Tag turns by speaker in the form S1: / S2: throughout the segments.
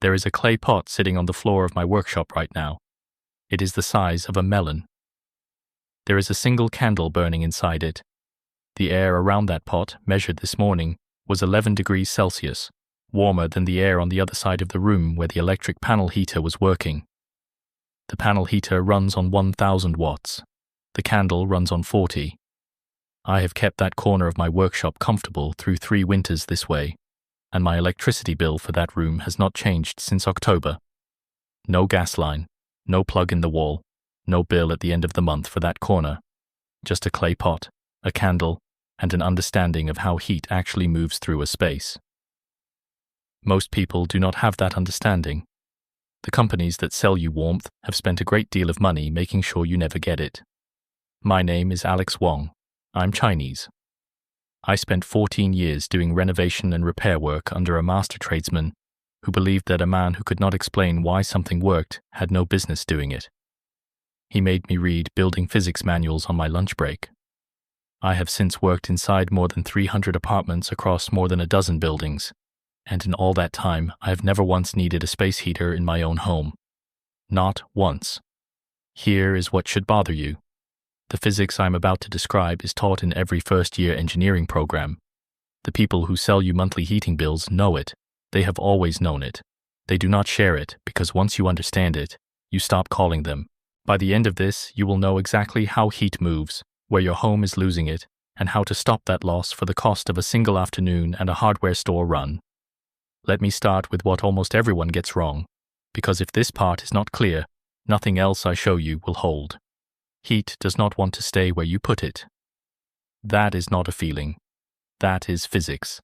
S1: There is a clay pot sitting on the floor of my workshop right now. It is the size of a melon. There is a single candle burning inside it. The air around that pot, measured this morning, was 11 degrees Celsius, warmer than the air on the other side of the room where the electric panel heater was working. The panel heater runs on 1,000 watts. The candle runs on 40. I have kept that corner of my workshop comfortable through 3 winters this way, and my electricity bill for that room has not changed since October. No gas line, no plug in the wall, no bill at the end of the month for that corner. Just a clay pot, a candle, and an understanding of how heat actually moves through a space. Most people do not have that understanding. The companies that sell you warmth have spent a great deal of money making sure you never get it. My name is Alex Wong. I'm Chinese. I spent 14 years doing renovation and repair work under a master tradesman who believed that a man who could not explain why something worked had no business doing it. He made me read building physics manuals on my lunch break. I have since worked inside more than 300 apartments across more than a dozen buildings, and in all that time I have never once needed a space heater in my own home. Not once. Here is what should bother you. The physics I'm about to describe is taught in every first-year engineering program. The people who sell you monthly heating bills know it. They have always known it. They do not share it because once you understand it, you stop calling them. By the end of this, you will know exactly how heat moves, where your home is losing it, and how to stop that loss for the cost of a single afternoon and a hardware store run. Let me start with what almost everyone gets wrong, because if this part is not clear, nothing else I show you will hold. Heat does not want to stay where you put it. That is not a feeling. That is physics.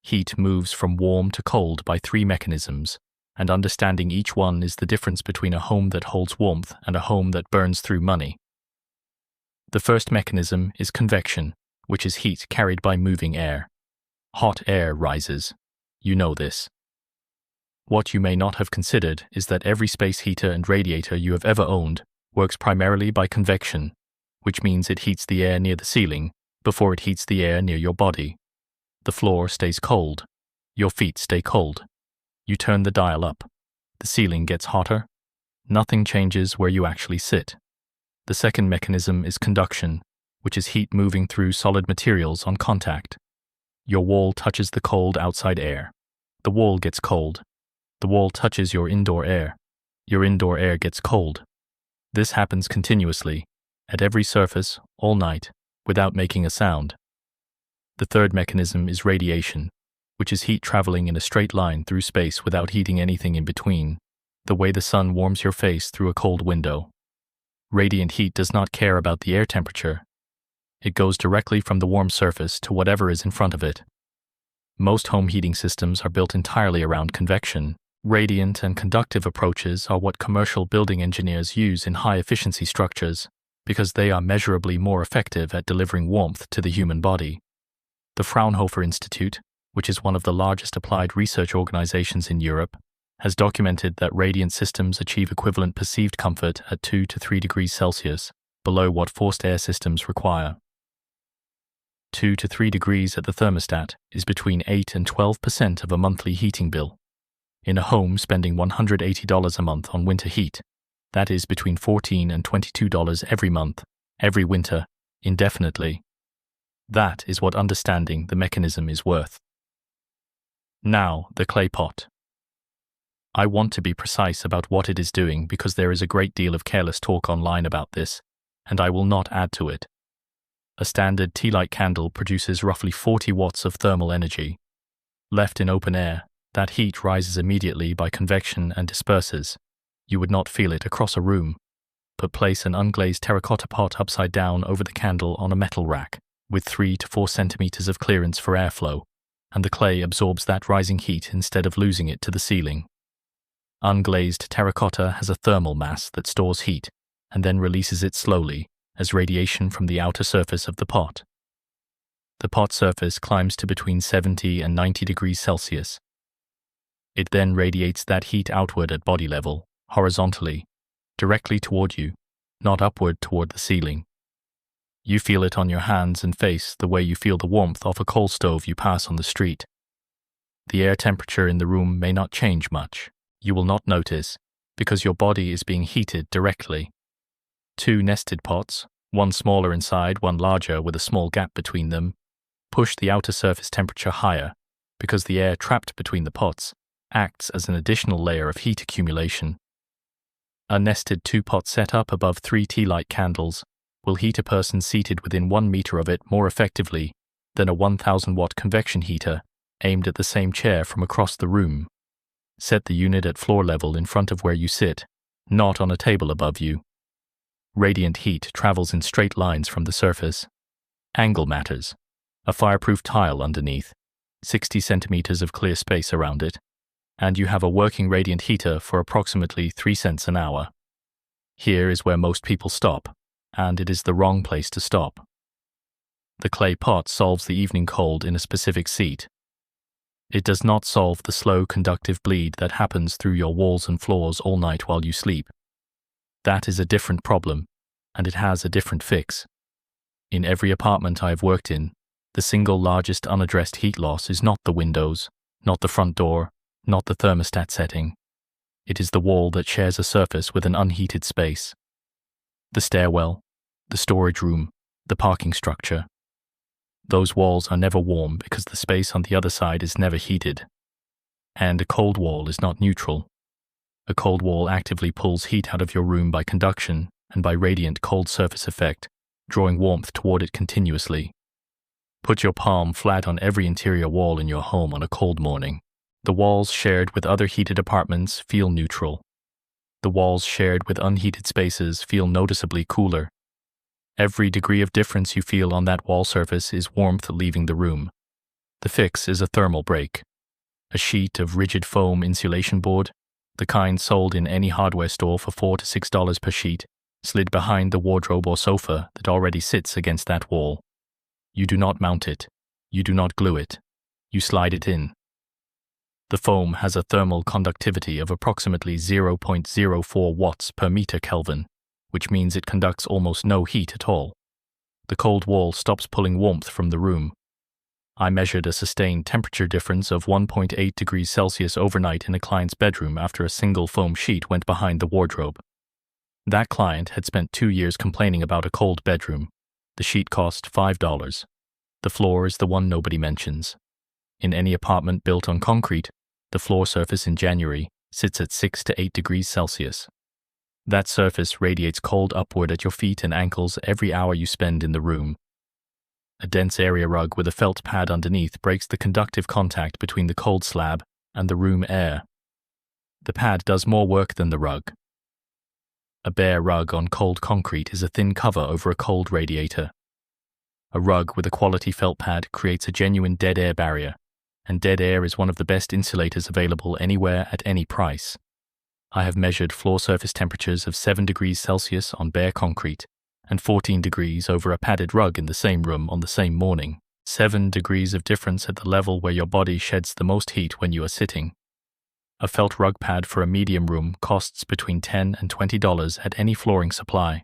S1: Heat moves from warm to cold by 3 mechanisms, and understanding each one is the difference between a home that holds warmth and a home that burns through money. The first mechanism is convection, which is heat carried by moving air. Hot air rises. You know this. What you may not have considered is that every space heater and radiator you have ever owned works primarily by convection, which means it heats the air near the ceiling before it heats the air near your body. The floor stays cold. Your feet stay cold. You turn the dial up. The ceiling gets hotter. Nothing changes where you actually sit. The second mechanism is conduction, which is heat moving through solid materials on contact. Your wall touches the cold outside air. The wall gets cold. The wall touches your indoor air. Your indoor air gets cold. This happens continuously, at every surface, all night, without making a sound. The third mechanism is radiation, which is heat traveling in a straight line through space without heating anything in between, the way the sun warms your face through a cold window. Radiant heat does not care about the air temperature. It goes directly from the warm surface to whatever is in front of it. Most home heating systems are built entirely around convection. Radiant and conductive approaches are what commercial building engineers use in high-efficiency structures because they are measurably more effective at delivering warmth to the human body. The Fraunhofer Institute, which is one of the largest applied research organizations in Europe, has documented that radiant systems achieve equivalent perceived comfort at 2 to 3 degrees Celsius, below what forced air systems require. 2 to 3 degrees at the thermostat is between 8 and 12% of a monthly heating bill. In a home spending $180 a month on winter heat, that is between $14 and $22 every month, every winter, indefinitely. That is what understanding the mechanism is worth. Now, the clay pot. I want to be precise about what it is doing because there is a great deal of careless talk online about this, and I will not add to it. A standard tea-light candle produces roughly 40 watts of thermal energy. Left in open air, that heat rises immediately by convection and disperses. You would not feel it across a room. But place an unglazed terracotta pot upside down over the candle on a metal rack, with 3 to 4 centimeters of clearance for airflow, and the clay absorbs that rising heat instead of losing it to the ceiling. Unglazed terracotta has a thermal mass that stores heat, and then releases it slowly as radiation from the outer surface of the pot. The pot surface climbs to between 70 and 90 degrees Celsius. It then radiates that heat outward at body level, horizontally, directly toward you, not upward toward the ceiling. You feel it on your hands and face the way you feel the warmth off a coal stove you pass on the street. The air temperature in the room may not change much. You will not notice, because your body is being heated directly. 2 nested pots, one smaller inside, one larger with a small gap between them, push the outer surface temperature higher because the air trapped between the pots acts as an additional layer of heat accumulation. A nested 2-pot setup above 3 tea light candles will heat a person seated within 1 meter of it more effectively than a 1,000-watt convection heater aimed at the same chair from across the room. Set the unit at floor level in front of where you sit, not on a table above you. Radiant heat travels in straight lines from the surface. Angle matters. A fireproof tile underneath, 60 centimeters of clear space around it, and you have a working radiant heater for approximately 3 cents an hour. Here is where most people stop, and it is the wrong place to stop. The clay pot solves the evening cold in a specific seat. It does not solve the slow conductive bleed that happens through your walls and floors all night while you sleep. That is a different problem, and it has a different fix. In every apartment I have worked in, the single largest unaddressed heat loss is not the windows, not the front door, not the thermostat setting. It is the wall that shares a surface with an unheated space. The stairwell, the storage room, the parking structure. Those walls are never warm because the space on the other side is never heated. And a cold wall is not neutral. A cold wall actively pulls heat out of your room by conduction and by radiant cold surface effect, drawing warmth toward it continuously. Put your palm flat on every interior wall in your home on a cold morning. The walls shared with other heated apartments feel neutral. The walls shared with unheated spaces feel noticeably cooler. Every degree of difference you feel on that wall surface is warmth leaving the room. The fix is a thermal break. A sheet of rigid foam insulation board, the kind sold in any hardware store for $4 to $6 per sheet, slid behind the wardrobe or sofa that already sits against that wall. You do not mount it. You do not glue it. You slide it in. The foam has a thermal conductivity of approximately 0.04 watts per meter Kelvin, which means it conducts almost no heat at all. The cold wall stops pulling warmth from the room. I measured a sustained temperature difference of 1.8 degrees Celsius overnight in a client's bedroom after a single foam sheet went behind the wardrobe. That client had spent 2 years complaining about a cold bedroom. The sheet cost $5. The floor is the one nobody mentions. In any apartment built on concrete, the floor surface in January sits at 6 to 8 degrees Celsius. That surface radiates cold upward at your feet and ankles every hour you spend in the room. A dense area rug with a felt pad underneath breaks the conductive contact between the cold slab and the room air. The pad does more work than the rug. A bare rug on cold concrete is a thin cover over a cold radiator. A rug with a quality felt pad creates a genuine dead air barrier, and dead air is one of the best insulators available anywhere at any price. I have measured floor surface temperatures of 7 degrees Celsius on bare concrete and 14 degrees over a padded rug in the same room on the same morning. 7 degrees of difference at the level where your body sheds the most heat when you are sitting. A felt rug pad for a medium room costs between $10 and $20 at any flooring supply.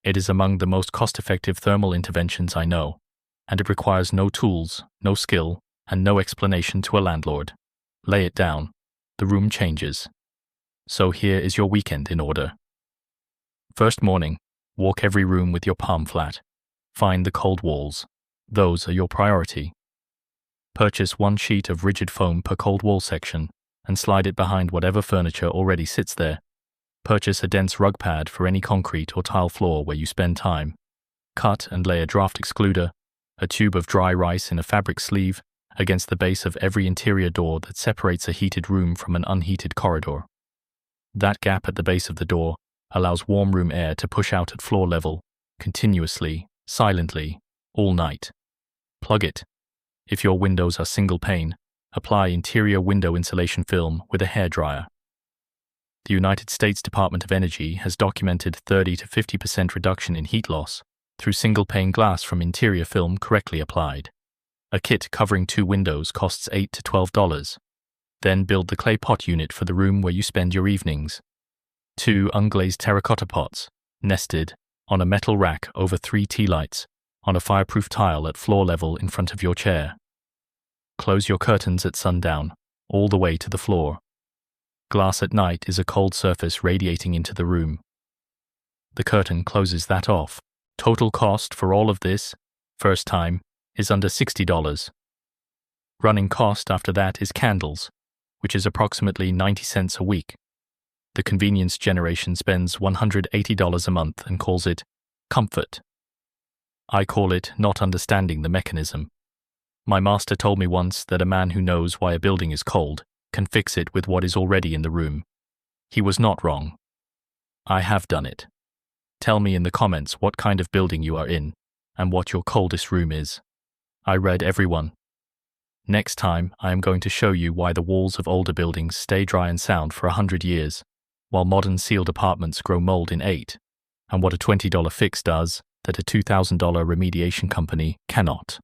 S1: It is among the most cost-effective thermal interventions I know, and it requires no tools, no skill, and no explanation to a landlord. Lay it down. The room changes. So here is your weekend in order. First morning, walk every room with your palm flat. Find the cold walls. Those are your priority. Purchase 1 sheet of rigid foam per cold wall section and slide it behind whatever furniture already sits there. Purchase a dense rug pad for any concrete or tile floor where you spend time. Cut and lay a draft excluder, a tube of dry rice in a fabric sleeve, against the base of every interior door that separates a heated room from an unheated corridor. That gap at the base of the door allows warm room air to push out at floor level, continuously, silently, all night. Plug it. If your windows are single pane, apply interior window insulation film with a hairdryer. The United States Department of Energy has documented 30 to 50% reduction in heat loss through single pane glass from interior film correctly applied. A kit covering 2 windows costs $8 to $12. Then build the clay pot unit for the room where you spend your evenings. 2 unglazed terracotta pots, nested, on a metal rack over 3 tea lights, on a fireproof tile at floor level in front of your chair. Close your curtains at sundown, all the way to the floor. Glass at night is a cold surface radiating into the room. The curtain closes that off. Total cost for all of this, first time, is under $60. Running cost after that is candles, which is approximately 90 cents a week. The convenience generation spends $180 a month and calls it comfort. I call it not understanding the mechanism. My master told me once that a man who knows why a building is cold can fix it with what is already in the room. He was not wrong. I have done it. Tell me in the comments what kind of building you are in and what your coldest room is. I read every one. Next time, I am going to show you why the walls of older buildings stay dry and sound for 100 years, while modern sealed apartments grow mold in 8, and what a $20 fix does that a $2,000 remediation company cannot.